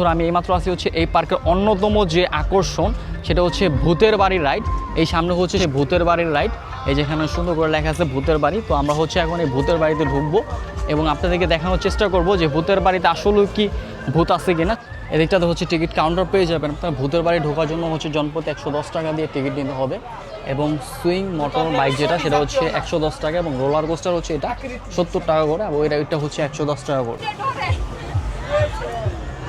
বন্ধুরা আমি এইমাত্র আছি হচ্ছে এই পার্কের অন্যতম যে আকর্ষণ সেটা হচ্ছে ভূতের বাড়ির রাইড। এই সামনে হচ্ছে সেই ভূতের বাড়ির রাইড, এই যেখানে সুন্দর করে লেখা আছে ভূতের বাড়ি। তো আমরা হচ্ছে এখন এই ভূতের বাড়িতে ঢুকবো এবং আপনাদেরকে দেখানোর চেষ্টা করব যে ভূতের বাড়িতে আসলে কি ভূত আছে কিনা। এদিকটাতে হচ্ছে টিকিট কাউন্টার পেয়ে যাবেন। আপনার ভূতের বাড়ি ঢোকার জন্য হচ্ছে জনপ্রতি 110 টাকা দিয়ে টিকিট নিতে হবে এবং সুইং মোটর বাইক যেটা সেটা হচ্ছে 110 টাকা এবং রোলার কোস্টার হচ্ছে এটা 70 টাকা করে, আর ওই রাইডটা হচ্ছে 110 টাকা করে।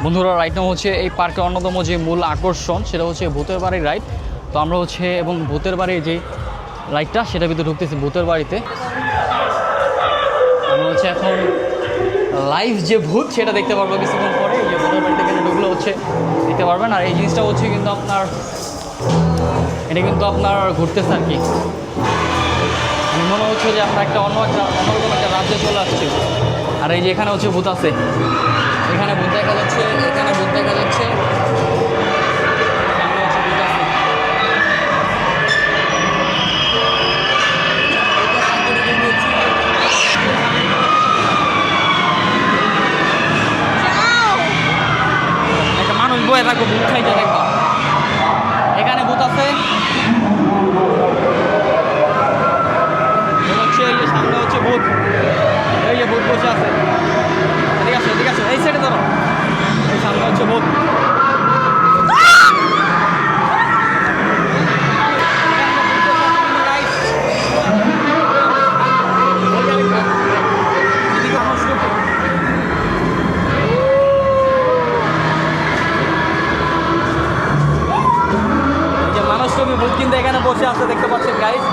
বন্ধুরা রাইড নাম হচ্ছে এই পার্কের অন্যতম যে মূল আকর্ষণ সেটা হচ্ছে ভূতের বাড়ির রাইড। তো আমরা হচ্ছে এবং ভূতের বাড়ির যে রাইডটা সেটা ভিতরে ঢুকতেছি ভূতের বাড়িতে। আমরা হচ্ছে এখন লাইভ যে ভূত সেটা দেখতে পারবো কিছুক্ষণ পরে। এই যে ভূতের বাড়িতে এখানে ঢুকলে হচ্ছে দেখতে পারবেন। আর এই জিনিসটা হচ্ছে কিন্তু আপনার এটা কিন্তু আপনার ঘুরতেছে আর কি, মনে হচ্ছে যে আমরা অন্যরকম একটা রাজ্যে চলে আসছি। আর এই যে এখানে হচ্ছে ভূত আছে, এখানে ভূত দেখা যাচ্ছে, এখানে ভূত দেখা যাচ্ছে, সামনে হচ্ছে ভূত আছে। একটা মানুষ বয়ে থাকবো, ভূত খাইতে দেখবা। এখানে ভূত আছে, হচ্ছে এই যে সামনে হচ্ছে ভূত, এই যে ভূত বসে আছে। ঠিক আছে ঠিক আছে, এই সাইডে ধরো, এই সামনে হচ্ছে ভূত। মানুষ ছবি ভূত কিন্তু এখানে বসে আছে দেখতে পাচ্ছেন গাইস।